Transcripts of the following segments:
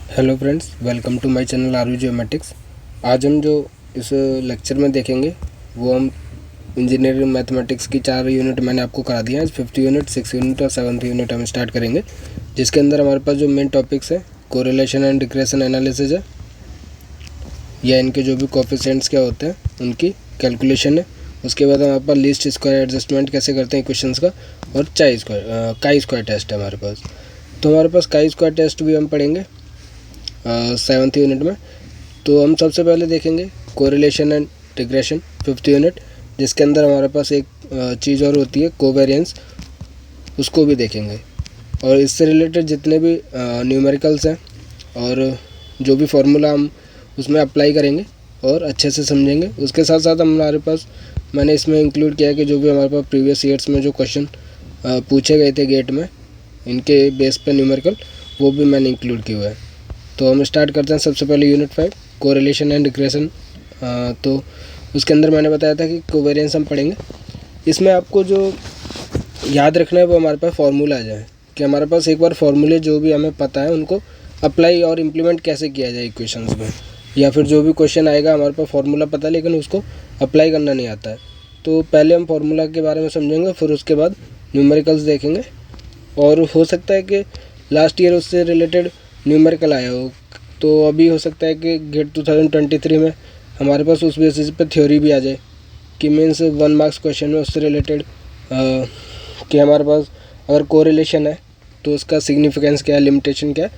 Hello friends, welcome to my channel RV Geometrics. आज हम जो इस लेक्चर में देखेंगे वो हम इंजीनियरिंग मैथमेटिक्स की 4 यूनिट मैंने आपको करा दिया है। 5th यूनिट, 6th यूनिट और 7th यूनिट हम स्टार्ट करेंगे, जिसके अंदर हमारे पास जो मेन टॉपिक्स है कोरिलेशन एंड रिग्रेशन एनालिसिस है, या इनके जो भी कोफिशिएंट्स क्या होते हैं उनकी कैलकुलेशन है। उसके बाद हमारे पास लीस्ट स्क्वायर एडजस्टमेंट कैसे करते हैं इक्वेशंस का, और काई स्क्वायर टेस्ट है हमारे पास। तो हमारे पास काई स्क्वायर टेस्ट भी हम पढ़ेंगे 7th यूनिट में। तो हम सबसे पहले देखेंगे correlation and regression 5th unit, जिसके अंदर हमारे पास एक चीज़ और होती है कोवेरिएंस, उसको भी देखेंगे। और इससे रिलेटेड जितने भी न्यूमेरिकल्स हैं और जो भी फार्मूला हम उसमें अप्लाई करेंगे और अच्छे से समझेंगे। उसके साथ साथ हमारे पास मैंने इसमें इंक्लूड किया है कि जो भी हमारे पास प्रीवियस ईयर्स में जो क्वेश्चन पूछे गए थे गेट में, इनके बेस पे न्यूमेरिकल, वो भी मैंने इंक्लूड किए हुए हैं। तो हम स्टार्ट करते हैं सबसे पहले यूनिट 5 कोरिलेशन एंड रिग्रेशन। तो उसके अंदर मैंने बताया था कि कोवेरिएंस हम पढ़ेंगे। इसमें आपको जो याद रखना है वो हमारे पास फार्मूला है, कि हमारे पास एक बार फार्मूले जो भी हमें पता है उनको अप्लाई और इम्प्लीमेंट कैसे किया जाए इक्वेशंस में, या फिर जो भी क्वेश्चन आएगा हमारे पास फार्मूला पता है लेकिन उसको अप्लाई करना नहीं आता है। तो पहले हम फार्मूला के बारे में समझेंगे, फिर उसके बाद न्यूमेरिकल्स देखेंगे। और हो सकता है कि लास्ट ईयर उससे रिलेटेड न्यूमेरिकल आया हो, तो अभी हो सकता है कि गेट 2023 में हमारे पास उस बेसिस पे थ्योरी भी आ जाए, कि मीन्स 1 मार्क्स क्वेश्चन में उससे रिलेटेड कि हमारे पास अगर कोरिलेशन है तो उसका सिग्निफिकेंस क्या है, लिमिटेशन क्या है,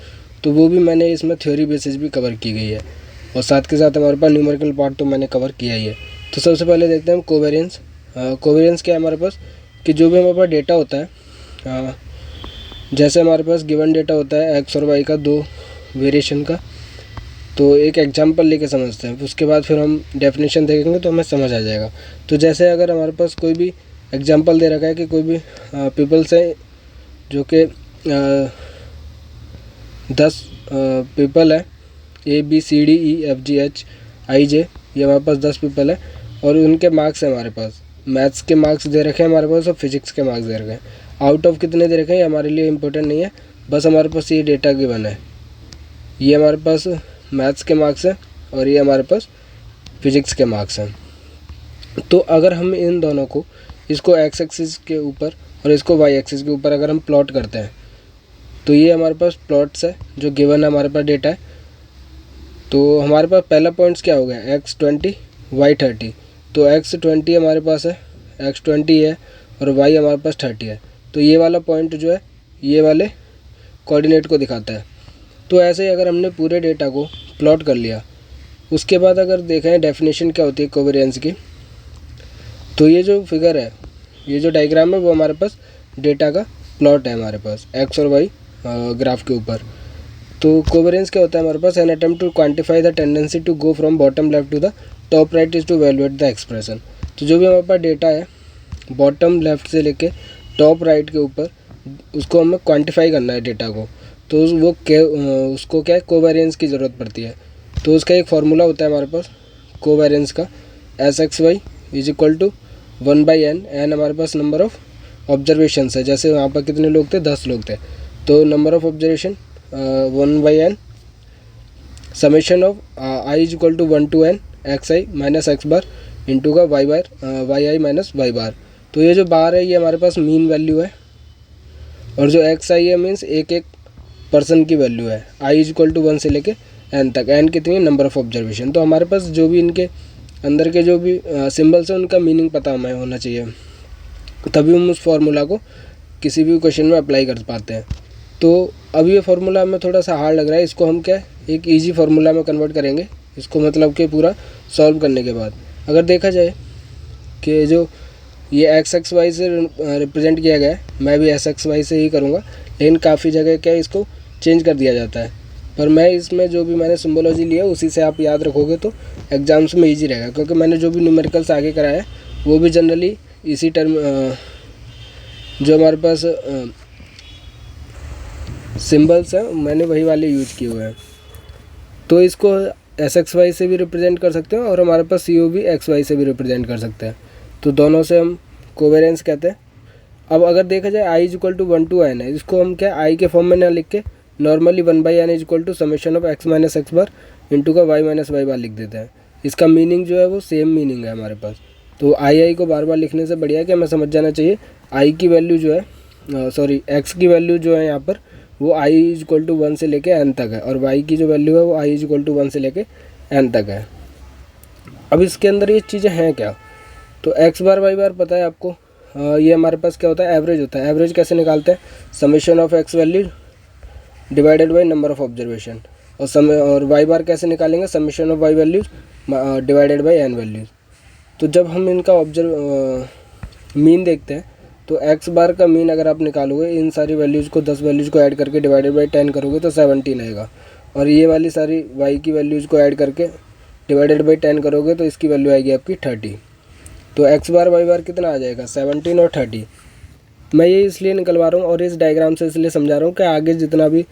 तो वो भी मैंने इसमें थ्योरी बेसिस भी कवर की गई है। और साथ के साथ हमारे पास न्यूमेरिकल पार्ट तो मैंने कवर किया ही है। तो सबसे पहले देखते हैं हम कोवेरिएंस। कोवेरिएंस क्या है हमारे पास, कि जो भी हमारे पास डेटा होता है, जैसे हमारे पास गिवन डेटा होता है एक्स और वाई का 2 वेरिएशन का, तो एक एग्जांपल लेके समझते हैं, उसके बाद फिर हम डेफिनेशन देखेंगे तो हमें समझ आ जाएगा। तो जैसे अगर हमारे पास कोई भी एग्जांपल दे रखा है कि कोई भी पीपल्स है, जो कि 10 पीपल है, ABCDEFGHIJ, ये हमारे पास 10 पीपल है, और उनके मार्क्स है हमारे पास, मैथ्स के मार्क्स दे रखे हैं हमारे पास और फिजिक्स के मार्क्स दे रखे हैं। आउट ऑफ कितने दे रखे हैं हमारे लिए इम्पोर्टेंट नहीं है, बस हमारे पास ये डेटा गिवन है। ये हमारे पास मैथ्स के मार्क्स हैं और ये हमारे पास फिजिक्स के मार्क्स हैं। तो अगर हम इन दोनों को, इसको एक्स एक्सिस के ऊपर और इसको वाई एक्सिस के ऊपर अगर हम प्लॉट करते हैं, तो ये हमारे पास प्लॉट्स है जो गिवन है, हमारे पास डेटा है। तो हमारे पास पहला पॉइंट्स क्या हो गया, x20 y30। तो x20 हमारे पास है, x20 है, और y हमारे पास 30 है। तो ये वाला पॉइंट जो है ये वाले कोऑर्डिनेट को दिखाता है। तो ऐसे ही अगर हमने पूरे डेटा को प्लॉट कर लिया, उसके बाद अगर देखें डेफिनेशन क्या होती है कोवेरिएंस की, तो ये जो फिगर है, ये जो डायग्राम है, वो हमारे पास डेटा का प्लॉट है हमारे पास एक्स और वाई ग्राफ के ऊपर। तो कोवेरिएंस क्या होता है हमारे पास, an attempt to quantify the tendency to go from bottom left to the top right is to evaluate the expression. तो जो भी हमारे पास डेटा है बॉटम लेफ्ट से लेके टॉप राइट के ऊपर, उसको हमें क्वांटिफाई करना है डेटा को। तो वो उसको क्या है, कोवेरिएंस की ज़रूरत पड़ती है। तो उसका एक फार्मूला होता है हमारे पास कोवेरिएंस का, SXY is equal to 1/n। N हमारे पास नंबर ऑफ ऑब्जर्वेशंस है, जैसे वहाँ पर कितने लोग थे, 10 लोग थे, तो number of observation 1/n, summation of I is equal to 1 to n XI minus x bar into का YI माइनस वाई बार। तो ये जो बार है ये हमारे पास मीन वैल्यू है, और जो XI है मीन्स एक एक पर्सन की वैल्यू है। I इज इक्वल टू 1 से लेके n तक, n कितनी है, नंबर ऑफ ऑब्जर्वेशन। तो हमारे पास जो भी इनके अंदर के जो भी सिम्बल्स हैं उनका मीनिंग पता हमें होना चाहिए, तभी हम उस फार्मूला को किसी भी क्वेश्चन में अप्लाई कर पाते हैं। तो अब ये फार्मूला हमें थोड़ा सा हार्ड लग रहा है, इसको हम क्या एक इजी फार्मूला में कन्वर्ट करेंगे, इसको मतलब कि पूरा सॉल्व करने के बाद। अगर देखा जाए कि जो ये XXY से रिप्रेजेंट किया गया है, मैं भी SXY से ही करूँगा, लेकिन काफ़ी जगह क्या है इसको चेंज कर दिया जाता है, पर मैं इसमें जो भी मैंने सिम्बोलॉजी लिया उसी से आप याद रखोगे तो एग्जाम्स में ईजी रहेगा। क्योंकि मैंने जो भी न्यूमेरिकल्स आगे कराया है वो भी जनरली इसी टर्म, जो हमारे पास सिंबल्स हैं मैंने वही वाले यूज किए हुए हैं। तो इसको SXY से भी रिप्रेजेंट कर सकते हैं और हमारे पास CO भी XY से भी रिप्रेजेंट कर सकते हैं। तो दोनों से हम कोवेरिएंस कहते हैं। अब अगर देखा जाए I is equal to 1 to n है, इसको हम क्या I के फॉर्म में ना लिख के normally 1/n is equal to summation of x minus x bar into का y माइनस वाई बार लिख देते हैं। इसका मीनिंग जो है वो सेम मीनिंग है हमारे पास। तो आई को बार बार लिखने से बढ़िया है कि हमें समझ जाना चाहिए आई की वैल्यू जो है एक्स की वैल्यू जो है यहाँ पर वो i इज इक्वल टू 1 से लेके n तक है, और y की जो वैल्यू है वो i इज इक्वल टू 1 से लेके n तक है। अब इसके अंदर ये चीज़ें हैं क्या, तो x बार y बार पता है आपको। ये हमारे पास क्या होता है, एवरेज होता है। एवरेज कैसे निकालते हैं, summation of x value divided by number of observation. और y बार कैसे निकालेंगे, summation of y values divided by n values. तो जब हम इनका मीन देखते हैं तो x बार का मीन अगर आप निकालोगे, इन सारी वैल्यूज़ को 10 वैल्यूज़ को ऐड करके डिवाइडेड बाई 10 करोगे तो 17 आएगा, और ये वाली सारी y की वैल्यूज़ को ऐड करके डिवाइडेड बाई 10 करोगे तो इसकी वैल्यू आएगी आपकी 30। तो x बार y बार कितना आ जाएगा, 17 और 30। मैं ये इसलिए निकलवा रहा हूँ और इस डायग्राम से इसलिए समझा रहा हूँ कि आगे जितना भी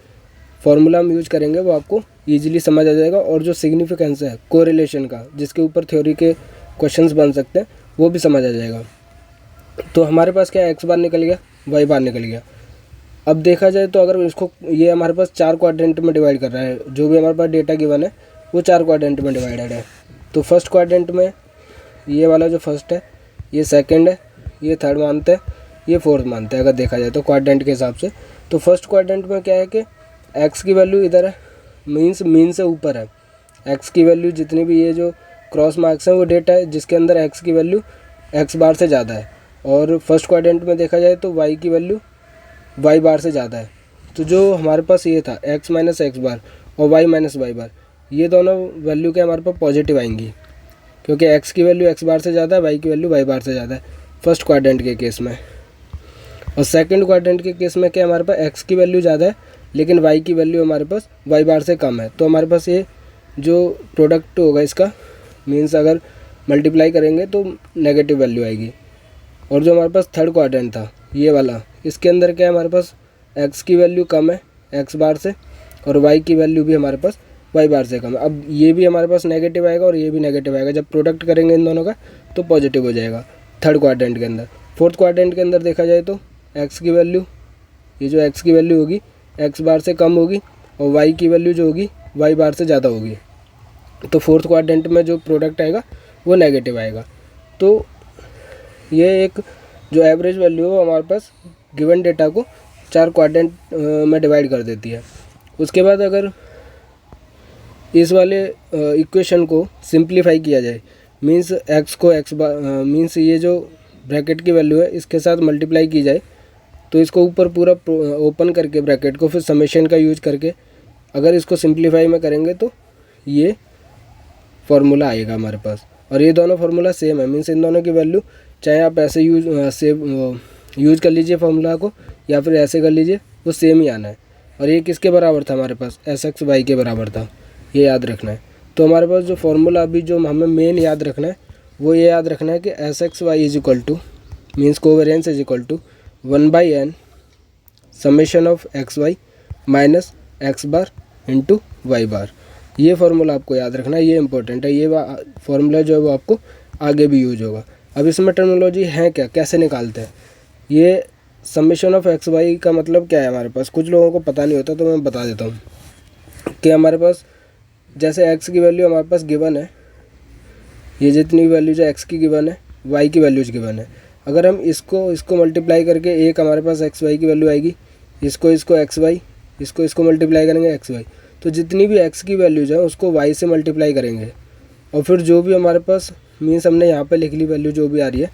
फॉर्मूला हम यूज करेंगे वो आपको ईजिली समझ आ जाएगा, और जो सिग्निफिकेंस है कोरिलेशन का, जिसके ऊपर थ्योरी के क्वेश्चंस बन सकते हैं, वो भी समझ आ जाएगा। तो हमारे पास क्या x बार निकल गया, y बार निकल गया। अब देखा जाए तो अगर इसको, ये हमारे पास 4 क्वाड्रेंट में डिवाइड कर रहा है, जो भी हमारे पास डेटा गिवन है वो 4 क्वाड्रेंट में डिवाइडेड है। तो फर्स्ट क्वाड्रेंट में ये वाला जो फर्स्ट है, ये सेकंड है, ये थर्ड मानते हैं, ये फोर्थ मानते हैं अगर देखा जाए तो क्वाड्रेंट के हिसाब से। तो फर्स्ट क्वाड्रेंट में क्या है कि x की वैल्यू इधर है, मीन से ऊपर है। x की वैल्यू जितनी भी ये जो क्रॉस मार्क्स हैं वो डेटा है जिसके अंदर x की वैल्यू x बार से ज़्यादा है, और फर्स्ट क्वाड्रेंट में देखा जाए तो y की वैल्यू y बार से ज़्यादा है। तो जो हमारे पास ये था x माइनस एक्स बार और y माइनस वाई बार, ये दोनों वैल्यू के हमारे पास पॉजिटिव आएंगी, क्योंकि x की वैल्यू x बार से ज़्यादा है, y की वैल्यू y बार से ज़्यादा है फर्स्ट क्वाड्रेंट के केस में। और सेकंड क्वाड्रेंट के केस में क्या, हमारे पास x की वैल्यू ज़्यादा है लेकिन y की वैल्यू हमारे पास y बार से कम है। तो हमारे पास ये जो प्रोडक्ट होगा इसका, मीन्स अगर मल्टीप्लाई करेंगे तो नेगेटिव वैल्यू आएगी। और जो हमारे पास थर्ड क्वाड्रेंट था ये वाला, इसके अंदर क्या है, हमारे पास x की वैल्यू कम है x बार से, और y की वैल्यू भी हमारे पास y बार से कम है। अब ये भी हमारे पास नेगेटिव आएगा और ये भी नेगेटिव आएगा, जब प्रोडक्ट करेंगे इन दोनों का तो पॉजिटिव हो जाएगा थर्ड क्वाड्रेंट के अंदर। फोर्थ क्वाड्रेंट के अंदर देखा जाए तो x की वैल्यू, ये जो x की वैल्यू होगी x बार से कम होगी, और y की वैल्यू जो होगी y बार से ज़्यादा होगी। तो फोर्थ क्वाड्रेंट में जो प्रोडक्ट आएगा वो नेगेटिव आएगा। तो ये एक जो एवरेज वैल्यू है हमारे पास गिवन डेटा को 4 क्वाड्रेंट में डिवाइड कर देती है। उसके बाद अगर इस वाले इक्वेशन को सिंप्लीफाई किया जाए, मीन्स x को x बार मीन्स ये जो ब्रैकेट की वैल्यू है इसके साथ मल्टीप्लाई की जाए, तो इसको ऊपर पूरा ओपन करके ब्रैकेट को फिर समेशन का यूज करके अगर इसको सिंप्लीफाई में करेंगे तो ये फार्मूला आएगा हमारे पास। और ये दोनों फार्मूला सेम है, मीन्स इन दोनों की वैल्यू चाहे आप ऐसे यूज कर लीजिए फार्मूला को या फिर ऐसे कर लीजिए, वो सेम ही आना है। और ये किसके बराबर था, हमारे पास SX/y के बराबर था, ये याद रखना है। तो हमारे पास जो फार्मूला अभी जो हमें मेन याद रखना है वो ये याद रखना है कि SX/y is equal to, means covariance is equal to 1/n summation of XY minus x bar into Y bar. ये फार्मूला आपको याद रखना है, ये इंपॉर्टेंट है। ये फार्मूला जो है वो आपको आगे भी यूज होगा। अब इसमें टर्मिनोलॉजी है क्या, कैसे निकालते हैं ये समेशन ऑफ XY का मतलब क्या है, हमारे पास कुछ लोगों को पता नहीं होता तो मैं बता देता हूँ कि हमारे पास जैसे x की वैल्यू हमारे पास गिवन है, ये जितनी वैल्यू जो x की गिवन है y की वैल्यूज गिवन है, अगर हम इसको मल्टीप्लाई करके एक हमारे पास XY की वैल्यू आएगी, इसको XY, इसको मल्टीप्लाई करेंगे XY, तो जितनी भी x की वैल्यूज है उसको y से मल्टीप्लाई करेंगे, और फिर जो भी हमारे पास मीन्स हमने यहाँ पे लिख ली वैल्यू जो भी आ रही है,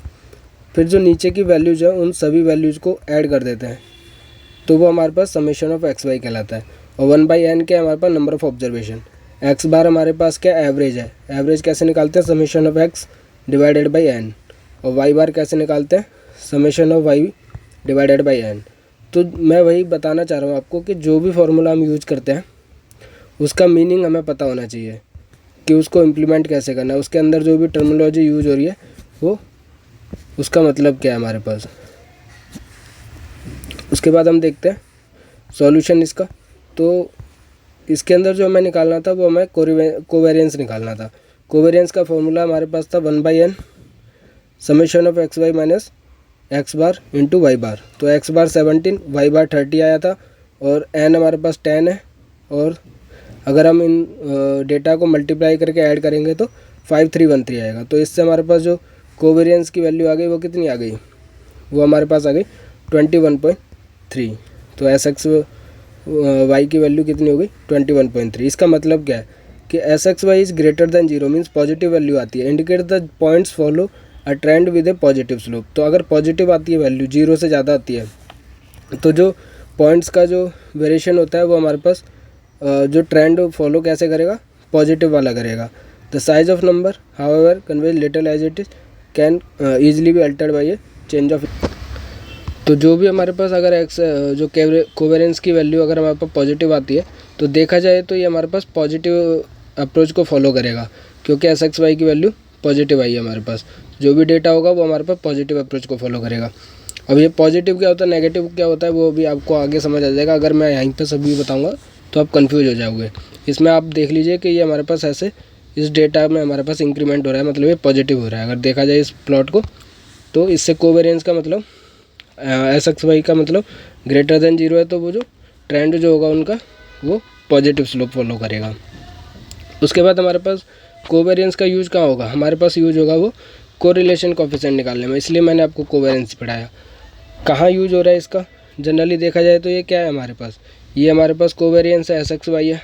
फिर जो नीचे की वैल्यूज है उन सभी वैल्यूज़ को ऐड कर देते हैं, तो वो हमारे पास समेशन ऑफ XY कहलाता है। और 1/n क्या है, हमारे पास नंबर ऑफ ऑब्जर्वेशन। x बार हमारे पास क्या एवरेज है, एवरेज कैसे निकालते हैं, summation of x divided by n। और y बार कैसे निकालते हैं, summation of y divided by n। तो मैं वही बताना चाह रहा हूँ आपको कि जो भी फार्मूला हम यूज करते हैं उसका मीनिंग हमें पता होना चाहिए कि उसको इम्प्लीमेंट कैसे करना है, उसके अंदर जो भी टर्मिनोलॉजी यूज हो रही है वो उसका मतलब क्या है हमारे पास। उसके बाद हम देखते हैं सॉल्यूशन इसका। तो इसके अंदर जो हमें निकालना था वो हमें कोवेरियंस निकालना था। कोवेरियंस का फॉर्मूला हमारे पास था 1/n summation of XY minus x bar into Y bar. तो x बार 17, y बार 30 आया था, और n हमारे पास 10 है, और अगर हम इन डेटा को मल्टीप्लाई करके ऐड करेंगे तो 5313 आएगा। तो इससे हमारे पास जो कोवेरियंस की वैल्यू आ गई वो कितनी आ गई, वो हमारे पास आ गई 21.3। तो एस एक्स वाई की वैल्यू कितनी हो गई 21.3। इसका मतलब क्या है कि S X Y is greater than 0 means positive value आती है। Indicate the points follow a trend with a positive slope. तो अगर पॉजिटिव आती है वैल्यू 0 से ज़्यादा आती है तो जो पॉइंट्स का जो वेरिएशन होता है वो हमारे पास जो ट्रेंड फॉलो कैसे करेगा, पॉजिटिव वाला करेगा। The size of number however conveys little as it is can easily be altered by a change of. तो जो भी हमारे पास अगर एक्स जो कोवेरेंस की वैल्यू अगर हमारे पास पॉजिटिव आती है तो देखा जाए तो ये हमारे पास पॉजिटिव अप्रोच को फॉलो करेगा, क्योंकि एस एक्स वाई की वैल्यू पॉजिटिव आई है हमारे पास। जो भी डेटा होगा वो हमारे पास पॉजिटिव अप्रोच को फॉलो करेगा। अब ये पॉजिटिव क्या होता है, नेगेटिव क्या होता है, वो भी आपको आगे समझ आ जाएगा। अगर मैं यहीं पे सभी बताऊंगा तो आप कंफ्यूज हो जाओगे। इसमें आप देख लीजिए कि ये हमारे पास ऐसे इस डेटा में हमारे पास इंक्रीमेंट हो रहा है, मतलब ये पॉजिटिव हो रहा है। अगर देखा जाए इस प्लॉट को तो इससे कोवेरियंस का मतलब एस एक्स वाई का मतलब ग्रेटर देन 0 है, तो वो जो ट्रेंड जो होगा उनका वो पॉजिटिव स्लोप फॉलो करेगा। उसके बाद हमारे पास कोवेरियंस का यूज कहाँ होगा, हमारे पास यूज होगा वो कोरिलेशन कोफिशिएंट निकालने में, इसलिए मैंने आपको कोवेरियंस पढ़ाया। कहाँ यूज हो रहा है इसका, जनरली देखा जाए तो ये क्या है हमारे पास, ये हमारे पास कोवेरियंस है एस एक्स वाई है।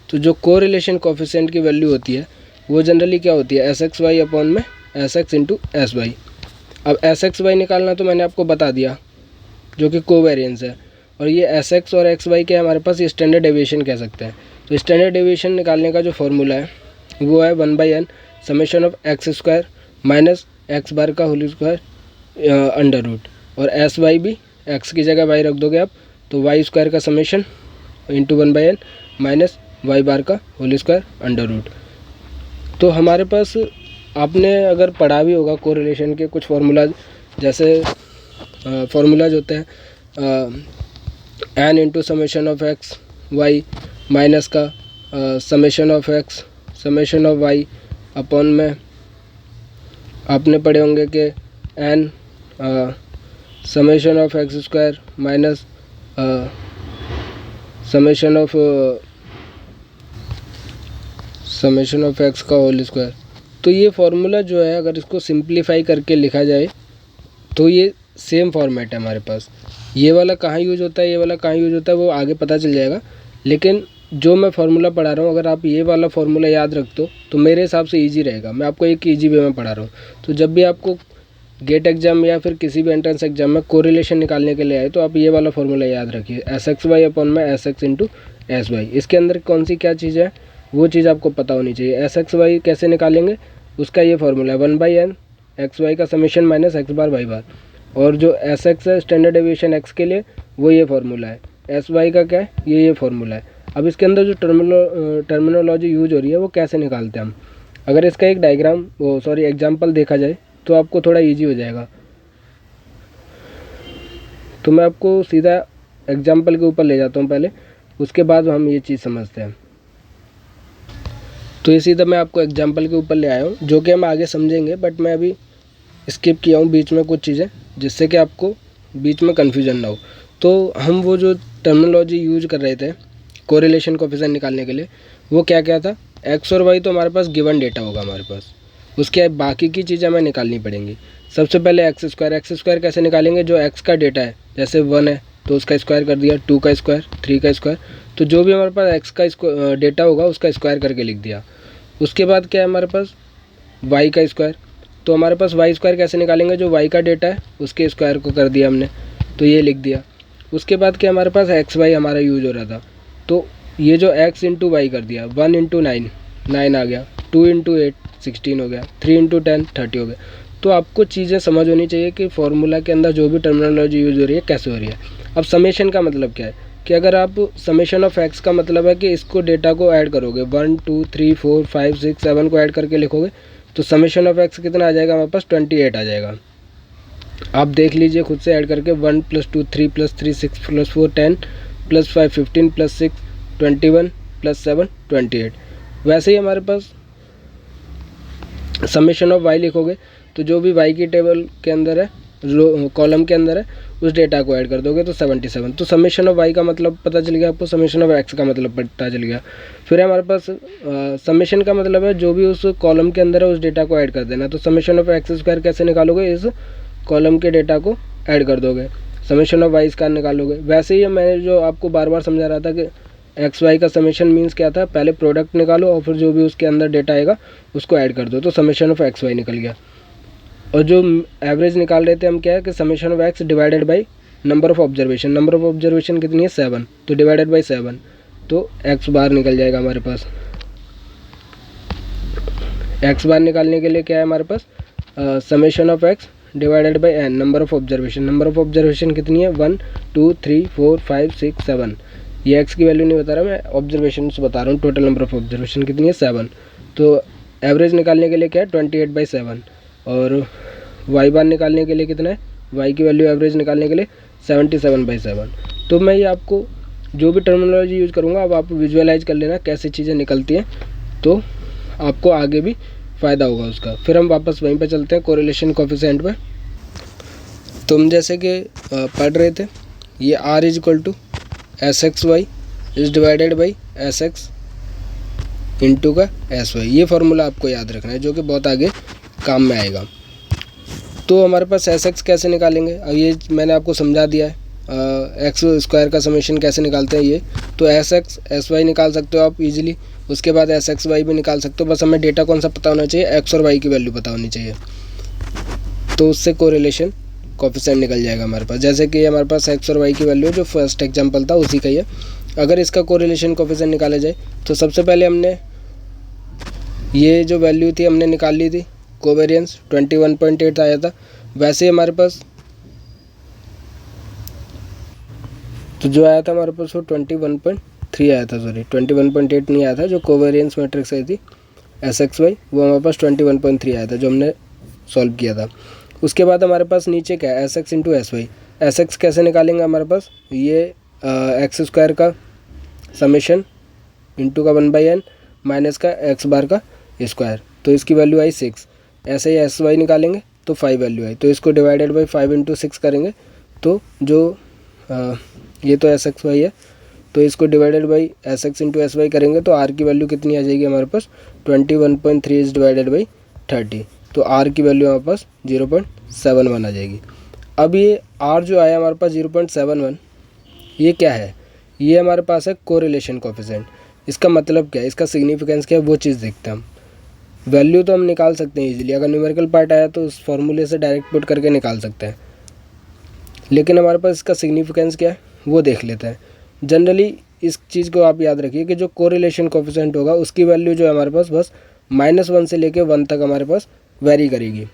तो जो कोरिलेशन कोफिशिएंट की वैल्यू होती है वो जनरली क्या होती है, एस एक्स वाई अपॉन में S X into S Y. अब एस एक्स वाई निकालना तो मैंने आपको बता दिया जो कि कोवेरियंस है, और ये एस एक्स और एक्स वाई के हमारे पास ये स्टैंडर्ड डेविएशन कह सकते हैं। तो स्टैंडर्ड डेविएशन निकालने का जो फॉर्मूला है वो है 1/n summation of x square minus x bar का होल स्क्वायर अंडर रूट, और एस वाई भी एक्स की जगह वाई रख दोगे आप तो वाई स्क्वायर का summation into 1/n minus Y bar का होल स्क्वायर अंडर रूट। तो हमारे पास आपने अगर पढ़ा भी होगा कोरिलेशन के कुछ फार्मूलाज, जैसे फार्मूलाज होते हैं N into summation of x Y minus का summation of x summation of Y upon में आपने पढ़े होंगे कि N summation of x square minus summation of X का होल स्क्वायर। तो ये फार्मूला जो है अगर इसको सिंप्लीफाई करके लिखा जाए तो ये सेम फॉर्मेट है हमारे पास। ये वाला कहाँ यूज होता है, ये वाला कहाँ यूज होता है वो आगे पता चल जाएगा, लेकिन जो मैं फार्मूला पढ़ा रहा हूँ अगर आप ये वाला फार्मूला याद रख दो तो मेरे हिसाब से इजी रहेगा। मैं आपको एक इजी वे में पढ़ा रहा हूँ। तो जब भी आपको गेट एग्जाम या फिर किसी भी एंट्रेंस एग्जाम में कोरिलेशन निकालने के लिए आए तो आप ये वाला फार्मूला याद रखिए, एस एक्स वाई अपॉन में S X into S Y. इसके अंदर कौन सी क्या चीज़ है वो चीज़ आपको पता होनी चाहिए। एस एक्स वाई कैसे निकालेंगे उसका ये फार्मूला है 1/n एक्स वाई का समेशन माइनस एक्स बार वाई बार, और जो एस एक्स है स्टैंडर्ड डेविएशन एक्स के लिए वो ये फार्मूला है, एस वाई का क्या है ये फार्मूला है। अब इसके अंदर जो टर्मिनोलॉजी यूज हो रही है वो कैसे निकालते हैं हम, अगर इसका एक डायग्राम एग्जाम्पल देखा जाए तो आपको थोड़ा इजी हो जाएगा। तो मैं आपको सीधा एग्जाम्पल के ऊपर ले जाता हूँ पहले, उसके बाद हम ये चीज़ समझते हैं। तो ये सीधा मैं आपको एग्जाम्पल के ऊपर ले आया हूँ जो कि हम आगे समझेंगे, बट मैं अभी स्किप किया हूँ बीच में कुछ चीज़ें जिससे कि आपको बीच में कन्फ्यूजन ना हो। तो हम वो जो टर्मिनोलॉजी यूज कर रहे थे कोरिलेशन कोफिशिएंट निकालने के लिए वो क्या क्या था, एक्स और वाई तो हमारे पास गिवन डेटा होगा हमारे पास, उसके बाकी की चीज़ें हमें निकालनी पड़ेंगी। सबसे पहले एक्स स्क्वायर कैसे निकालेंगे, जो एक्स का डेटा है जैसे 1 है तो उसका स्क्वायर कर दिया, 2 का स्क्वायर, 3 का स्क्वायर, तो जो भी हमारे पास एक्स का डेटा होगा उसका स्क्वायर करके लिख दिया। उसके बाद क्या है हमारे पास वाई का स्क्वायर, तो हमारे पास वाई स्क्वायर कैसे निकालेंगे, जो वाई का डेटा है उसके स्क्वायर को कर दिया हमने तो ये लिख दिया। उसके बाद क्या हमारे पास एक्स वाई हमारा यूज हो रहा था तो ये जो एक्स इंटू वाई कर दिया, 1 इंटू 9 आ गया, 2 इंटू 8 16 हो गया, 3 इंटू 10 30 हो गया। तो आपको चीज़ें समझ होनी चाहिए कि फार्मूला के अंदर जो भी टर्मिनोलॉजी यूज हो रही है कैसे हो रही है। अब समेशन का मतलब क्या है कि अगर आप समेशन ऑफ एक्स का मतलब है कि इसको डेटा को ऐड करोगे 1 2 3 4 5 6 7 को ऐड करके लिखोगे तो समेशन ऑफ एक्स कितना आ जाएगा हमारे पास 28 आ जाएगा। आप देख लीजिए खुद से ऐड करके 1 + 2 3 + 3 6 + 4 10 + 5 15 + 6 21 + 7 28। वैसे ही हमारे पास समेशन ऑफ वाई लिखोगे तो जो भी वाई की टेबल के अंदर है, रो कॉलम के अंदर है, उस डेटा को ऐड कर दोगे तो 77। तो समेशन ऑफ वाई का मतलब पता चल गया आपको, समेशन ऑफ एक्स का मतलब पता चल गया। फिर हमारे पास समेशन का मतलब है जो भी उस कॉलम के अंदर है उस डेटा को ऐड कर देना। तो समेशन ऑफ एक्स स्क्वायर कैसे निकालोगे, इस कॉलम के डेटा को ऐड कर दोगे, समेशन ऑफ वाई स्क्वायर निकालोगे। वैसे ही मैंने जो आपको बार बार समझा रहा था कि एक्स वाई का समेशन मीन्स क्या था, पहले प्रोडक्ट निकालो और फिर जो भी उसके अंदर डेटा आएगा उसको ऐड कर दो, तो समेशन ऑफ एक्स वाई निकल गया। और जो एवरेज निकाल रहे थे हम क्या है कि summation of X divided by number of observation, number of observation कितनी है 7, तो डिवाइडेड बाई 7, तो एक्स बार निकल जाएगा हमारे पास। एक्स बार निकालने के लिए क्या है हमारे पास, summation of X divided by N, number of observation. Number of observation कितनी है 1 2 3 4 5 6 7, ये एक्स की वैल्यू नहीं बता रहा मैं, ऑब्जर्वेशन बता रहा हूँ। टोटल नंबर ऑफ ऑब्जर्वेशन कितनी है 7। तो एवरेज निकालने के लिए क्या है 28/7, और वाई बार निकालने के लिए कितना है, वाई की वैल्यू एवरेज निकालने के लिए 77/7। तो मैं ये आपको जो भी टर्मिनोलॉजी यूज़ करूँगा अब आप विजुअलाइज कर लेना कैसे चीज़ें निकलती हैं, तो आपको आगे भी फ़ायदा होगा उसका। फिर हम वापस वहीं पे चलते हैं कोरिलेशन कोफिशिएंट पे। तुम जैसे कि पढ़ रहे थे, ये R is equal to S X Y is divided by S X into का एस वाई, ये फार्मूला आपको याद रखना है जो कि बहुत आगे काम में आएगा। तो हमारे पास एस एक्स कैसे निकालेंगे, अब ये मैंने आपको समझा दिया है, एक्स स्क्वायर का समेशन कैसे निकालते हैं ये। तो एस एक्स एस वाई निकाल सकते हो आप इजीली, उसके बाद एस एक्स वाई भी निकाल सकते हो, बस हमें डेटा कौन सा पता होना चाहिए, एक्स और वाई की वैल्यू पता होनी चाहिए, तो उससे कोरिलेशन कोफिशिएंट निकल जाएगा हमारे पास। जैसे कि हमारे पास एक्स और वाई की वैल्यू जो फर्स्ट एग्जांपल था उसी का ही है। अगर इसका कोरिलेशन कोफिशिएंट निकाला जाए तो सबसे पहले हमने ये जो वैल्यू थी हमने निकाल ली थी, कोवेरियंस 21.8 आया था। वैसे ही हमारे पास तो जो आया था हमारे पास वो 21.3 आया था, सॉरी 21.8 नहीं आया था, जो कोवेरियंस मैट्रिक्स आई थी एस एक्स वाई वो हमारे पास 21.3 आया था जो हमने सॉल्व किया था। उसके बाद हमारे पास नीचे क्या है S X into S Y. S X कैसे निकालेंगे हमारे पास, ये एक्स स्क्वायर का समेशन इंटू का 1/n माइनस का एक्स बार का स्क्वायर, तो इसकी वैल्यू आई 6। ऐसे ही एस वाई निकालेंगे तो 5 वैल्यू आई, तो इसको डिवाइडेड बाई 5 इंटू 6 करेंगे तो जो ये तो एस एक्स वाई है, तो इसको divided by S X into S Y करेंगे तो आर की वैल्यू कितनी आ जाएगी हमारे पास 21.3 इज डिवाइडेड बाई 30, तो आर की वैल्यू हमारे पास 0.71 आ जाएगी। अब ये आर जो आया हमारे पास 0.71, ये क्या है, ये हमारे पास है कोरिलेशन कोफिशिएंट। इसका मतलब क्या है, इसका सिग्निफिकेंस क्या है, वो चीज़ देखते हैं हम। वैल्यू तो हम निकाल सकते हैं इजीली, अगर न्यूमेरिकल पार्ट आया तो उस फॉर्मूले से डायरेक्ट पुट करके निकाल सकते हैं, लेकिन हमारे पास इसका सिग्निफिकेंस क्या है वो देख लेते हैं। जनरली इस चीज़ को आप याद रखिए कि जो कोरिलेशन कोफिशिएंट होगा उसकी वैल्यू जो है हमारे पास बस -1 से लेके 1 तक हमारे पास वेरी करेगी,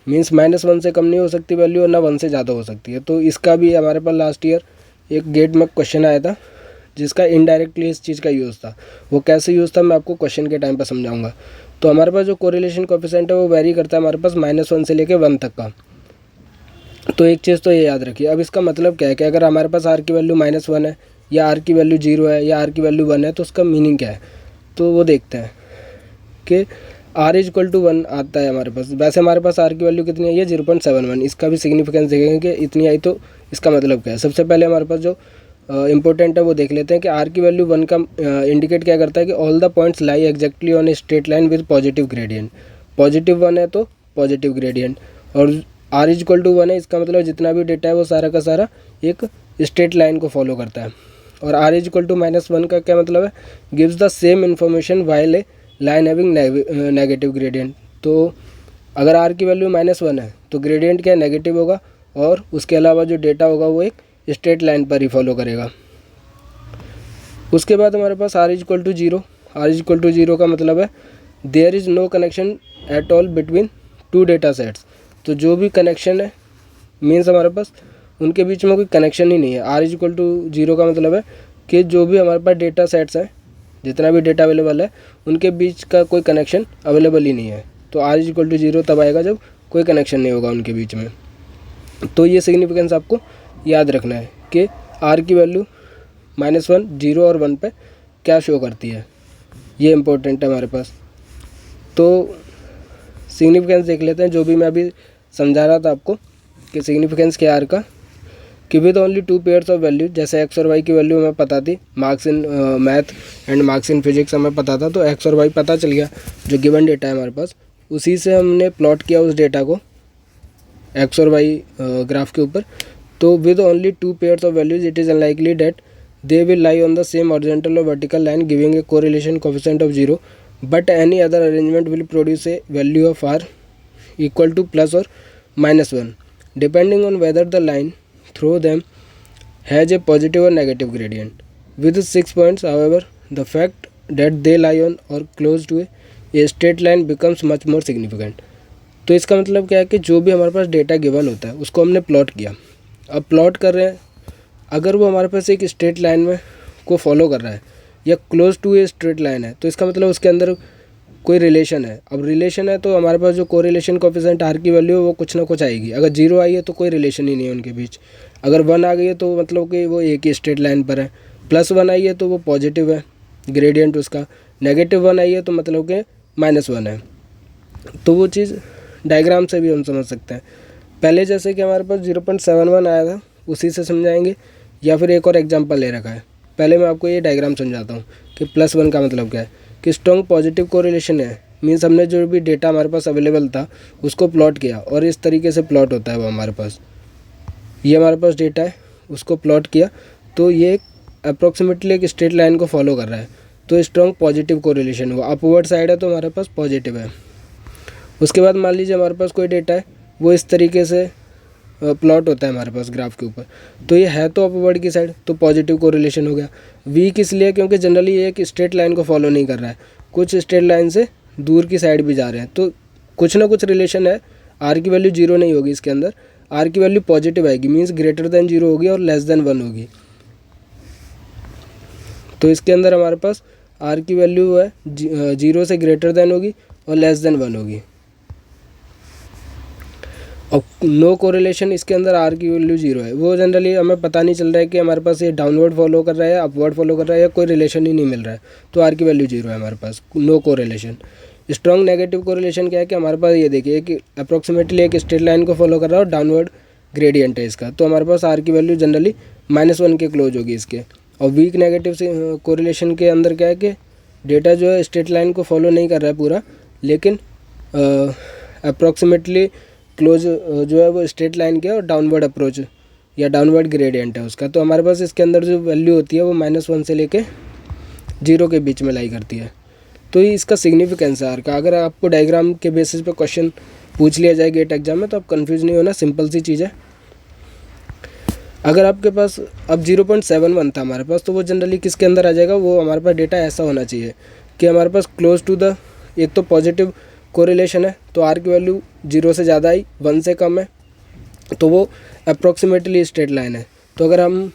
मीन्स -1 से कम नहीं हो सकती वैल्यू और ना 1 से ज़्यादा हो सकती है। तो इसका भी हमारे पास लास्ट ईयर एक गेट में क्वेश्चन आया था जिसका इनडायरेक्टली इस चीज़ का यूज़ था, वो कैसे यूज़ था मैं आपको क्वेश्चन के टाइम पर समझाऊंगा। तो हमारे पास जो कोरिलेशन कोफिशिएंट है वो वेरी करता है हमारे पास -1 से लेके 1 तक का। तो एक चीज़ तो ये याद रखिए। अब इसका मतलब क्या है कि अगर हमारे पास आर की वैल्यू -1 है या आर की वैल्यू 0 है या आर की वैल्यू 1 है तो उसका मीनिंग क्या है, तो वो देखते हैं कि आर इज इक्वल टू 1 आता है हमारे पास। वैसे हमारे पास आर की वैल्यू कितनी आई है 0.71, इसका भी सिग्निफिकेंस देखेंगे कि इतनी आई तो इसका मतलब क्या है। सबसे पहले हमारे पास जो इंपॉर्टेंट है वो देख लेते हैं कि आर की वैल्यू 1 का इंडिकेट क्या करता है कि all the points lie exactly on A straight line with positive gradient. Positive 1 है तो पॉजिटिव ग्रेडियंट, और आर इज इक्वल टू 1 है इसका मतलब जितना भी डेटा है वो सारा का सारा एक स्ट्रेट लाइन को फॉलो करता है। और आर इज इक्वल टू -1 का क्या मतलब है, gives the same information while a line having negative gradient. तो अगर आर की वैल्यू -1 है तो ग्रेडियंट क्या नेगेटिव होगा, और उसके अलावा जो डेटा होगा वो एक स्ट्रेट लाइन पर ही फॉलो करेगा। उसके बाद हमारे पास R is equal to 0। R is equal to 0 का मतलब है there is no connection at all between 2 data sets. तो जो भी कनेक्शन है मीन्स हमारे पास उनके बीच में कोई कनेक्शन ही नहीं है। आर इज इक्वल टू 0 का मतलब है कि जो भी हमारे पास डेटा सेट्स हैं, जितना भी डेटा अवेलेबल है उनके बीच का कोई कनेक्शन अवेलेबल ही नहीं है। तो आर इज इक्वल टू 0 तब आएगा जब कोई कनेक्शन नहीं होगा उनके बीच में। तो ये सिग्निफिकेंस आपको याद रखना है कि आर की वैल्यू -1, 0 और 1 पे क्या शो करती है, ये इम्पोर्टेंट है हमारे पास। तो सिग्निफिकेंस देख लेते हैं, जो भी मैं अभी समझा रहा था आपको कि सिग्निफिकेंस क्या आर का। कि with only 2 pairs of value, जैसे एक्स और वाई की वैल्यू हमें पता थी, marks in math and marks in physics हमें पता था, तो एक्स और वाई पता चल गया जो गिवन डेटा है हमारे पास, उसी से हमने प्लॉट किया उस डेटा को एक्स और वाई ग्राफ के ऊपर। तो with only 2 pairs of values it is unlikely that they will lie on the same horizontal और vertical line giving a correlation coefficient of 0, but any other arrangement will produce a value of R equal to plus or minus 1 depending on whether the line through them has a positive or negative gradient. With 6 points, however, the fact that they lie on or close to a straight line becomes much more significant. तो इसका मतलब क्या है कि जो भी हमारे पास डेटा गिवन होता है उसको हमने प्लॉट किया। अब प्लॉट कर रहे हैं, अगर वो हमारे पास एक स्ट्रेट लाइन में को फॉलो कर रहा है या close to a straight line है, तो इसका मतलब उसके अंदर कोई रिलेशन है। अब रिलेशन है तो हमारे पास जो कोरिलेशन कोएफिशिएंट आर की वैल्यू है वो कुछ ना कुछ आएगी। अगर 0 आई है तो कोई रिलेशन ही नहीं है उनके बीच, अगर 1 आ गई है तो मतलब कि वो एक ही स्ट्रेट लाइन पर है, +1 आई है तो वो पॉजिटिव है ग्रेडियंट उसका, -1 आई है तो मतलब कि -1 है। तो वो चीज़ डायग्राम से भी हम समझ सकते हैं। पहले जैसे कि हमारे पास 0.71 आया था उसी से समझाएंगे, या फिर एक और एग्जांपल ले रखा है। पहले मैं आपको ये डायग्राम समझाता हूँ कि +1 का मतलब क्या है कि स्ट्रॉन्ग पॉजिटिव कोरिलेशन है, मीन्स हमने जो भी डेटा हमारे पास अवेलेबल था उसको प्लॉट किया और इस तरीके से प्लॉट होता है वो हमारे पास। ये हमारे पास डेटा है, उसको प्लॉट किया तो ये अप्रॉक्सीमेटली एक स्ट्रेट लाइन को फॉलो कर रहा है, तो स्ट्रॉन्ग पॉजिटिव कोरिलेशन हुआ। अपवर्ड साइड है तो हमारे पास पॉजिटिव है। उसके बाद मान लीजिए हमारे पास कोई डेटा है वो इस तरीके से प्लॉट होता है हमारे पास ग्राफ के ऊपर, तो ये है तो अपवर्ड की साइड, तो पॉजिटिव कोरिलेशन हो गया। वीक इसलिए क्योंकि जनरली ये एक स्ट्रेट लाइन को फॉलो नहीं कर रहा है, कुछ स्ट्रेट लाइन से दूर की साइड भी जा रहे हैं, तो कुछ ना कुछ रिलेशन है। आर की वैल्यू 0 नहीं होगी इसके अंदर, आर की वैल्यू पॉजिटिव आएगी, मीन्स ग्रेटर देन 0 होगी और लेस देन 1 होगी। तो इसके अंदर हमारे पास आर की वैल्यू है 0 से ग्रेटर देन होगी और लेस देन 1 होगी। और नो कोरिलेशन, इसके अंदर आर की वैल्यू 0 है, वो जनरली हमें पता नहीं चल रहा है कि हमारे पास ये डाउनवर्ड फॉलो कर रहा है या अपवर्ड फॉलो कर रहा है या कोई रिलेशन ही नहीं मिल रहा है, तो आर की वैल्यू 0 है हमारे पास, no correlation. Strong negative correlation क्या है कि हमारे पास ये देखिए कि अप्रॉक्सीमेटली एक स्ट्रेट लाइन को फॉलो कर रहा है और डाउनवर्ड ग्रेडियंट है इसका, तो हमारे पास आर की वैल्यू जनरली -1 के क्लोज होगी इसके। और वीक नेगेटिव से कोरिलेशन के अंदर क्या है कि डेटा जो है स्ट्रेट लाइन को फॉलो नहीं कर रहा है पूरा, लेकिन अप्रॉक्सीमेटली क्लोज जो है वो स्ट्रेट लाइन के और डाउनवर्ड अप्रोच या डाउनवर्ड ग्रेडियंट है उसका, तो हमारे पास इसके अंदर जो वैल्यू होती है वो -1 से लेके 0 के बीच में लाई करती है। तो ये इसका सिग्निफिकेंस है आर का। अगर आपको डायग्राम के बेसिस पे क्वेश्चन पूछ लिया जाए गेट एग्जाम में तो आप कंफ्यूज नहीं होना, सिंपल सी चीज़ है। अगर आपके पास अब 0.71 था हमारे पास, तो वो जनरली किसके अंदर आ जाएगा, वो हमारे पास डेटा ऐसा होना चाहिए कि हमारे पास क्लोज टू द, एक तो पॉजिटिव कोरिलेशन है तो आर की वैल्यू 0 से ज़्यादा आई, 1 से कम है, तो वो अप्रॉक्सीमेटली स्ट्रेट लाइन है। तो अगर हम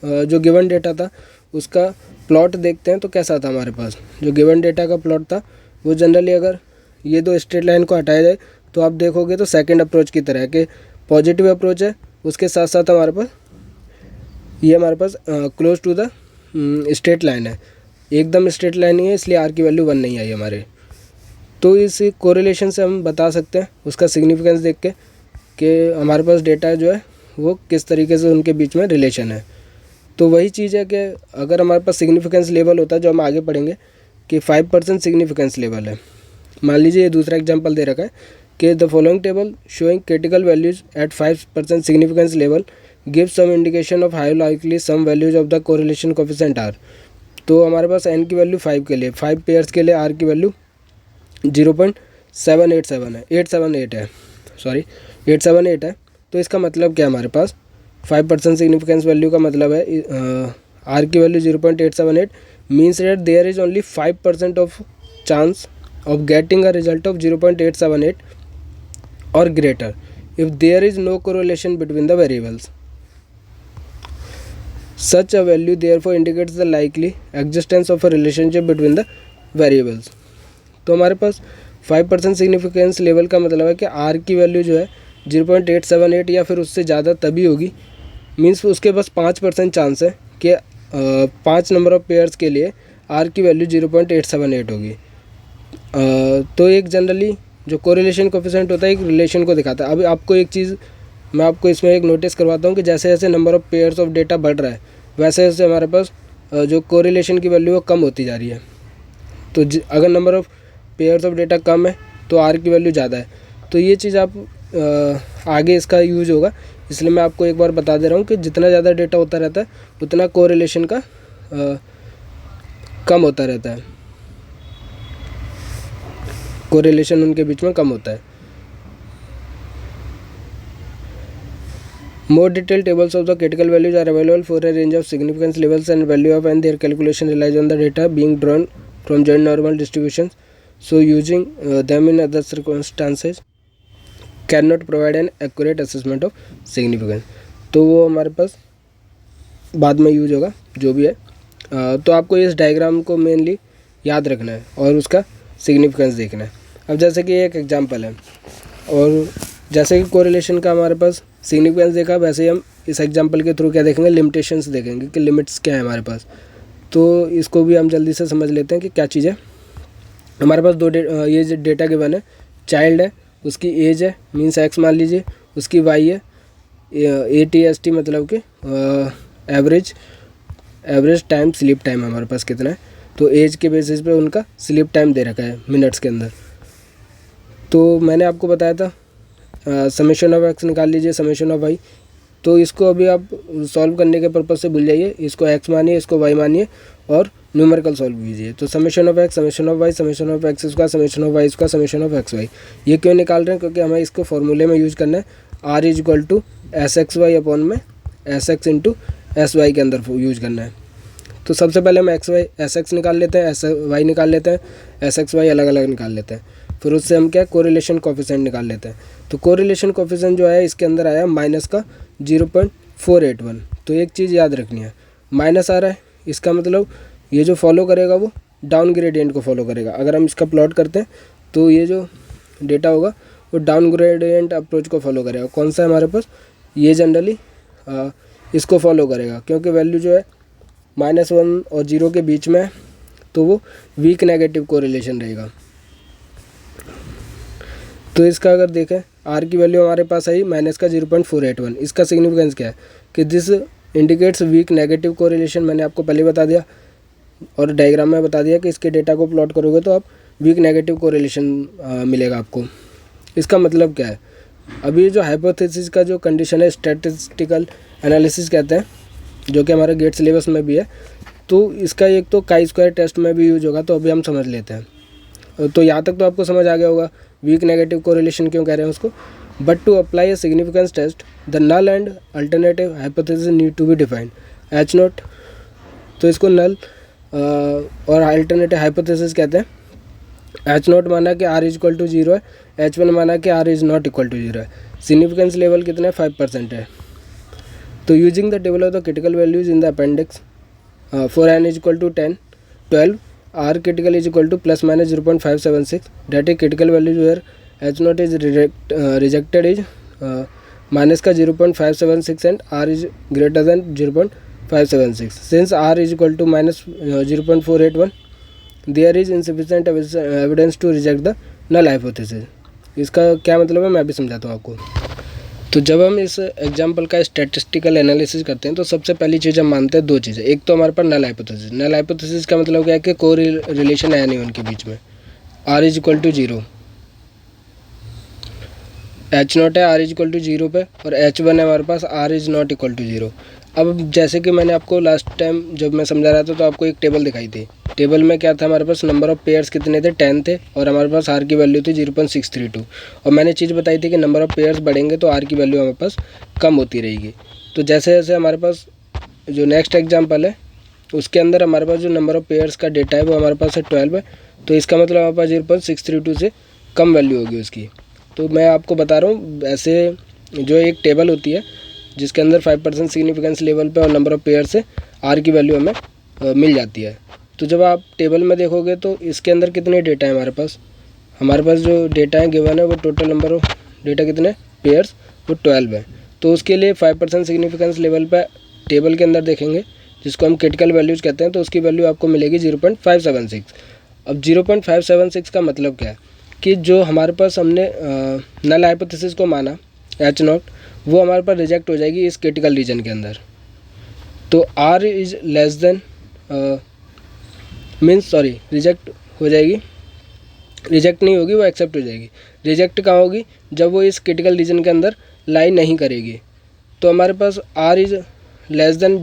जो गिवन डेटा था उसका प्लॉट देखते हैं तो कैसा था हमारे पास, जो गिवन डेटा का प्लॉट था वो जनरली अगर ये दो स्ट्रेट लाइन को हटाया जाए तो आप देखोगे तो सेकंड अप्रोच की तरह है कि पॉजिटिव अप्रोच है, उसके साथ साथ हमारे पास ये हमारे पास close to the straight line है, एकदम स्ट्रेट लाइन नहीं है, इसलिए आर की वैल्यू 1 नहीं आई हमारे। तो इस कोरिलेशन से हम बता सकते हैं उसका सिग्निफिकेंस देख के कि हमारे पास डेटा जो है वो किस तरीके से उनके बीच में रिलेशन है। तो वही चीज़ है कि अगर हमारे पास सिग्निफिकेंस लेवल होता है जो हम आगे पढ़ेंगे कि 5% सिग्निफिकेंस लेवल है। मान लीजिए ये दूसरा एग्जांपल दे रखा है कि the following table showing critical values at 5% significance level give some indication of high likely some values of the correlation coefficient R. तो हमारे पास एन की वैल्यू 5 के लिए, 5 पेयर्स के लिए आर की वैल्यू 0.787 है, 878 है, सॉरी 878 है। तो इसका मतलब क्या हमारे पास 5% सिग्निफिकेंस वैल्यू का मतलब है आर की value 0.878 means that there is only 5% of chance of getting a result of 0.878 और greater if there is no correlation between the variables. Such a value therefore indicates the likely existence of a relationship between the variables। तो हमारे पास 5% significance level का मतलब है कि are की value जो है 0.878 या फिर उससे ज़्यादा तभी होगी, मीन्स उसके पास 5% चांस है कि 5 नंबर ऑफ पेयर्स के लिए आर की वैल्यू 0.878 होगी। तो एक जनरली जो कोरिलेशन कोएफिशिएंट होता है एक रिलेशन को दिखाता है। अभी आपको एक चीज़ मैं आपको इसमें एक नोटिस करवाता हूँ कि जैसे जैसे number of pairs of data बढ़ रहा है वैसे वैसे हमारे पास जो कोरिलेशन की वैल्यू वो कम होती जा रही है। तो अगर number of pairs of data कम है तो आर की वैल्यू ज़्यादा है। तो ये चीज़ आप आगे इसका यूज होगा, इसलिए मैं आपको एक बार बता दे रहा हूँ कि जितना ज़्यादा डेटा होता रहता है उतना कोरिलेशन का कम होता रहता है, कोरिलेशन उनके बीच में कम होता है। More detailed tables of the critical values are available for a range of significance levels and value of, and their calculation relies on the data being drawn from joint normal distributions. So using them in other circumstances cannot provide an accurate assessment of significance. तो वो हमारे पास बाद में use होगा जो भी है। तो आपको इस डायग्राम को मेनली याद रखना है और उसका सिग्निफिकेंस देखना है। अब जैसे कि एक एग्जांपल है और जैसे कि कोरिलेशन का हमारे पास सिग्निफिकेंस देखा, वैसे ही हम इस एग्जांपल के थ्रू क्या देखेंगे, लिमिटेशंस देखेंगे कि लिमिट्स क्या है हमारे पास। तो इसको भी हम जल्दी से समझ लेते हैं कि क्या चीज़ है। हमारे पास ये जो डेटा गिवन है, चाइल्ड है, उसकी एज है मीन्स एक्स मान लीजिए, उसकी वाई है, ATST मतलब कि एवरेज टाइम स्लीप टाइम हमारे पास कितना है। तो एज के बेसिस पे उनका स्लीप टाइम दे रखा है मिनट्स के अंदर। तो मैंने आपको बताया था समेशन ऑफ एक्स निकाल लीजिए, समेशन ऑफ वाई। तो इसको अभी आप सॉल्व करने के पर्पज़ से भूल जाइए, इसको एक्स मानिए, इसको वाई मानिए और न्यूमेरिकल सॉल्व कीजिए। तो summation of x, summation of y, summation of x square, summation of y square, summation of x y. ये क्यों निकाल रहे हैं? क्योंकि हमें इसको फॉर्मूले में यूज़ करना है, R is equal to S X Y upon में S X into S Y के अंदर यूज करना है। तो सबसे पहले हम एस एक्स निकाल लेते हैं, एस वाई निकाल लेते हैं, एस एक्स वाई अलग अलग निकाल लेते हैं। फिर उससे हम क्या कोरिलेशन कोफिशिएंट निकाल लेते हैं। तो कोरिलेशन कोफिशिएंट जो है इसके अंदर आया माइनस का 0.481। तो एक चीज़ याद रखनी है, माइनस आ रहा है, इसका मतलब ये जो फॉलो करेगा वो डाउन ग्रेडियंट को फॉलो करेगा। अगर हम इसका प्लॉट करते हैं तो ये जो डेटा होगा वो डाउन ग्रेडियंट अप्रोच को फॉलो करेगा। कौन सा है हमारे पास? ये जनरली इसको फॉलो करेगा, क्योंकि वैल्यू जो है -1 और 0 के बीच में है, तो वो वीक नेगेटिव कोरिलेशन रहेगा। तो इसका अगर देखें, आर की वैल्यू हमारे पास आई माइनस का 0.481। इसका सिग्निफिकेंस क्या है कि this indicates weak negative correlation. मैंने आपको पहले बता दिया और डायग्राम में बता दिया कि इसके डेटा को प्लॉट करोगे तो आप वीक नेगेटिव कोरिलेशन मिलेगा आपको। इसका मतलब क्या है? अभी जो हाइपोथेसिस का जो कंडीशन है स्टैटिस्टिकल एनालिसिस कहते हैं, जो कि हमारे गेट सिलेबस में भी है। तो इसका एक तो काई स्क्वायर टेस्ट में भी यूज होगा। तो अभी हम समझ लेते हैं। तो यहाँ तक तो आपको समझ आ गया होगा वीक नेगेटिव कोरिलेशन क्यों कह रहे हैं उसको। But to apply a significance test the null and alternative hypothesis need to be defined H naught. तो इसको नल और अल्टरनेटिव हाइपोथेसिस कहते हैं। एच नॉट माना कि आर इज इक्वल टू 0 है, H1 माना कि R is not equal to 0 है। सिग्निफिकेंस लेवल कितना है? 5% है। तो using the table of the critical values in the appendix for n is equal to 12 R critical is equal to plus minus 0.576 that is critical value where H naught is rejected is minus का 0.576 and R is greater than 0.576। Since R is equal to minus 0.481 there is insufficient evidence to reject the null hypothesis. इसका क्या मतलब है मैं भी समझाता हूँ आपको। तो जब हम इस एग्जाम्पल का स्टैटिस्टिकल एनालिसिस करते हैं तो सबसे पहली चीज़ हम मानते हैं दो चीज़ें। एक तो हमारे पास नल हाइपोथेसिस। नल हाइपोथेसिस का मतलब क्या है कि कोई रिलेशन है नहीं उनके बीच में। R is equal to 0, H naught है आर इज इक्वल टू 0 पे, और H1 है हमारे पास R is not equal to 0। अब जैसे कि मैंने आपको लास्ट टाइम जब मैं समझा रहा था तो आपको एक टेबल दिखाई थी। टेबल में क्या था? हमारे पास नंबर ऑफ़ पेयर्स कितने थे? 10 थे, और हमारे पास आर की वैल्यू थी 0.632। और मैंने चीज़ बताई थी कि नंबर ऑफ़ पेयर्स बढ़ेंगे तो आर की वैल्यू हमारे पास कम होती रहेगी। तो जैसे जैसे हमारे पास जो नेक्स्ट एग्जाम्पल है उसके अंदर हमारे पास जो नंबर ऑफ़ पेयर्स का डेटा है वो हमारे पास है 12 है। तो इसका मतलब हमारे पास 0.632 से कम वैल्यू होगी उसकी। तो मैं आपको बता रहा हूँ, ऐसे जो एक टेबल होती है जिसके अंदर 5% सिग्निफिकेंस लेवल पे और नंबर ऑफ़ पेयर से आर की वैल्यू हमें मिल जाती है। तो जब आप टेबल में देखोगे तो इसके अंदर कितने डेटा है हमारे पास जो डेटा है गिवन है वो टोटल नंबर ऑफ डेटा कितने पेयर्स वो 12 है। तो उसके लिए 5% सिग्निफिकेंस लेवल पे टेबल के अंदर देखेंगे जिसको हम क्रिटिकल वैल्यूज़ कहते हैं, तो उसकी वैल्यू आपको मिलेगी 0.576। अब 0.576 का मतलब क्या है कि जो हमारे पास हमने नल हाइपोथेसिस को माना H0, वो हमारे पास रिजेक्ट हो जाएगी इस क्रिटिकल रीजन के अंदर। तो R is less than reject हो जाएगी, रिजेक्ट नहीं होगी, वो एक्सेप्ट हो जाएगी। रिजेक्ट कहाँ होगी? जब वो इस क्रिटिकल रीजन के अंदर लाई नहीं करेगी। तो हमारे पास R इज़ लेस देन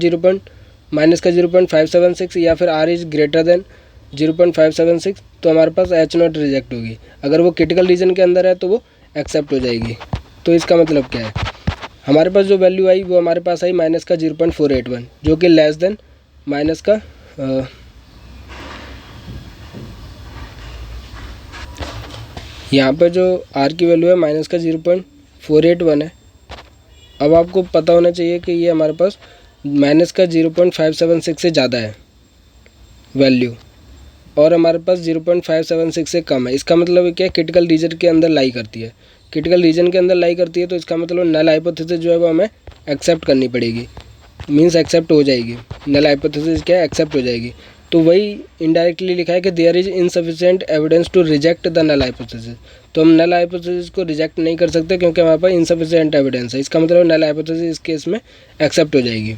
-0.576 या फिर R इज़ ग्रेटर देन 0.576, तो हमारे पास H0 रिजेक्ट होगी। अगर वो क्रिटिकल रीजन के अंदर है तो वो एक्सेप्ट हो जाएगी। तो इसका मतलब क्या है? हमारे पास जो वैल्यू आई वो हमारे पास आई -0.481, जो कि लेस देन माइनस का यहाँ पर जो R की वैल्यू है -0.481 है। अब आपको पता होना चाहिए कि ये हमारे पास -0.576 से ज़्यादा है वैल्यू, और हमारे पास 0.576 से कम है। इसका मतलब क्या है? क्रिटिकल रीजन के अंदर लाई करती है। क्रिटिकल रीजन के अंदर लाई करती है तो इसका मतलब नल हाइपोथेसिस जो है वो हमें एक्सेप्ट करनी पड़ेगी, मींस एक्सेप्ट हो जाएगी। नल हाइपोथेसिस क्या है? एक्सेप्ट हो जाएगी। तो वही इनडायरेक्टली लिखा है कि there is insufficient evidence to reject the null hypothesis. तो हम नल हाइपोथेसिस को रिजेक्ट नहीं कर सकते क्योंकि हमारे पास इनसफिशिएंट एविडेंस है। इसका मतलब नल हाइपोथेसिस इस केस में एक्सेप्ट हो जाएगी।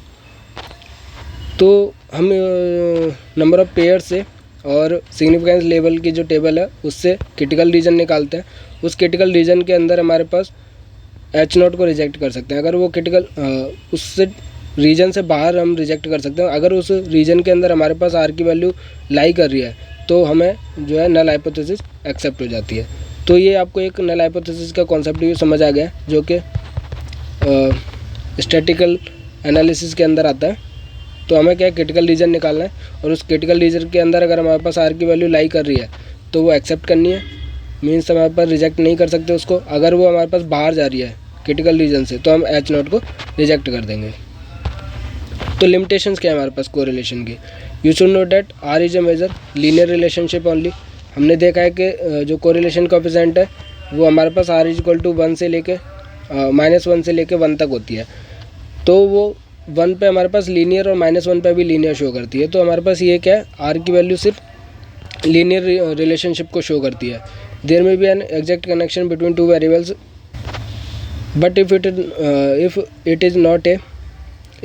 तो हम नंबर ऑफ पेयर से और सिग्निफिकेंस लेवल की जो टेबल है उससे क्रिटिकल रीजन निकालते हैं। उस क्रिटिकल रीजन के अंदर हमारे पास H0 को रिजेक्ट कर सकते हैं। अगर वो क्रिटिकल उससे रीजन से बाहर हम रिजेक्ट कर सकते हैं। अगर उस रीजन के अंदर हमारे पास R की वैल्यू लाई कर रही है तो हमें जो है नल हाइपोथेसिस एक्सेप्ट हो जाती है। तो ये आपको एक नल हाइपोथेसिस का कॉन्सेप्ट भी समझ आ गया, जो कि स्टैटिकल एनालिसिस के अंदर आता है। तो हमें क्या क्रिटिकल रीजन निकालना है, और उस क्रिटिकल रीजन के अंदर अगर हमारे पास R की वैल्यू लाई कर रही है तो वो एक्सेप्ट करनी है, मीन्स हमारे पास रिजेक्ट नहीं कर सकते उसको। अगर वो हमारे पास बाहर जा रही है क्रिटिकल रीजन से तो हम H0 को रिजेक्ट कर देंगे। तो लिमिटेशंस क्या है हमारे पास कोरिलेशन की? You should know that R is a measure linear relationship only. हमने देखा है कि जो कोरिलेशन कोएफिशिएंट है वो हमारे पास R इज इक्वल टू 1 से लेके -1 से लेके 1 तक होती है। तो वो 1 पे हमारे पास लीनियर और -1 पे भी लीनियर शो करती है। तो हमारे पास ये क्या है? R की वैल्यू सिर्फ लीनियर रिलेशनशिप को शो करती है। There may be an exact connection between two variables, but if it is not a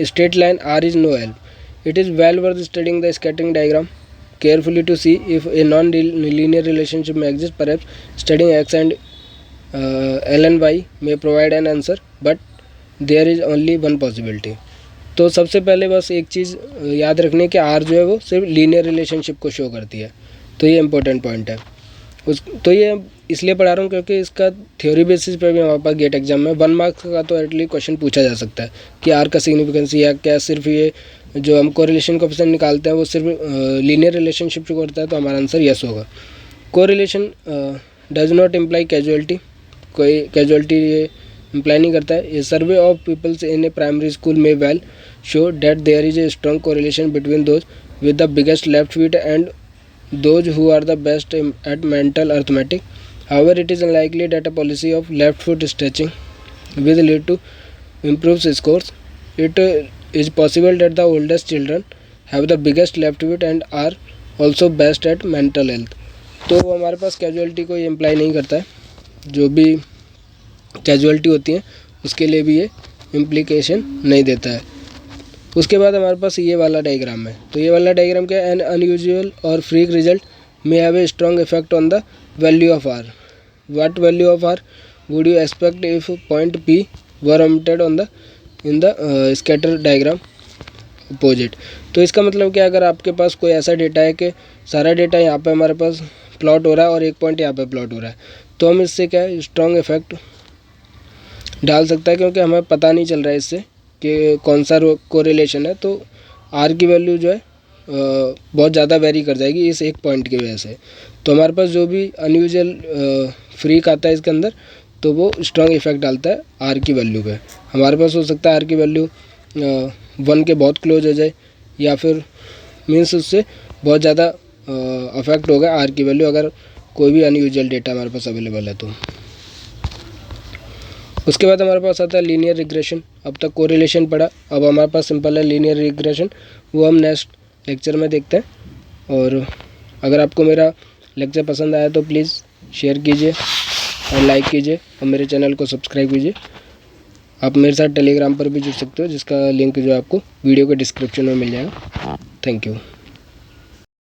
straight line, R is no help. It is well worth studying the scattering diagram carefully to see if a non-linear relationship may exist. Perhaps studying X and ln Y may provide an answer, but there is only one possibility. तो सबसे पहले बस एक चीज़ याद रखनी है कि R जो है वो सिर्फ लीनियर रिलेशनशिप को शो करती है। तो ये इंपॉर्टेंट पॉइंट है। तो ये इसलिए पढ़ा रहा हूँ क्योंकि इसका थ्योरी बेसिस पे भी हमारे पास गेट एग्जाम में 1 मार्क्स का तो एटलीस्ट क्वेश्चन पूछा जा सकता है कि R का सिग्निफिकेंस या क्या सिर्फ ये जो हम कोरिलेशन कोएफिशिएंट निकालते हैं वो सिर्फ लीनियर रिलेशनशिप शो करता है। तो हमारा आंसर यस होगा। Correlation does not imply causality, कोई कैजुअलिटी ये इम्प्लाई नहीं करता है। A survey of peoples in a primary school में will show that there is a strong correlation between those with the biggest left feet and those who are the best at mental arithmetic. However, it is unlikely that a policy of left foot stretching will lead to improved scores. It is possible that the oldest children have the biggest left foot and are also best at mental health. तो हमारे पास casualty को ये imply नहीं करता है। जो भी casualty होती है उसके लिए भी ये इम्प्लीकेशन नहीं देता है। उसके बाद हमारे पास ये वाला डायग्राम है। तो ये वाला डायग्राम क्या है? एन अनयूजुअल और freak result may have a strong effect on the value of R. What value of R would you expect if point P were omitted on the in the scatter diagram opposite? तो इसका मतलब क्या है? अगर आपके पास कोई ऐसा data है कि सारा डेटा यहाँ पे हमारे पास प्लॉट हो रहा है और एक पॉइंट यहाँ पे प्लॉट हो रहा है, तो हम इससे क्या है स्ट्रॉन्ग इफेक्ट डाल सकता है, क्योंकि हमें पता नहीं चल रहा है इससे कि कौन सा कोरिलेशन है। तो R की वैल्यू जो है बहुत ज़्यादा वेरी कर जाएगी इस एक पॉइंट की वजह से। तो हमारे पास जो भी अनयूजुअल फ्रीक आता है इसके अंदर तो वो स्ट्रॉन्ग इफेक्ट डालता है R की वैल्यू पे। हमारे पास हो सकता है R की वैल्यू 1 के बहुत क्लोज हो जाए, या फिर मीन्स उससे बहुत ज़्यादा अफेक्ट होगा R की वैल्यू अगर कोई भी अनयूजुअल डेटा हमारे पास अवेलेबल है तो। उसके बाद हमारे पास आता है लीनियर रिग्रेशन। अब तक कोरिलेशन पढ़ा, अब हमारे पास सिंपल है लीनियर रिग्रेशन, वो हम नेक्स्ट लेक्चर में देखते हैं। और अगर आपको मेरा लेक्चर पसंद आया तो प्लीज़ शेयर कीजिए और लाइक कीजिए और मेरे चैनल को सब्सक्राइब कीजिए। आप मेरे साथ टेलीग्राम पर भी जुड़ सकते हो, जिसका लिंक जो है आपको वीडियो के डिस्क्रिप्शन में मिल जाएगा। Thank you.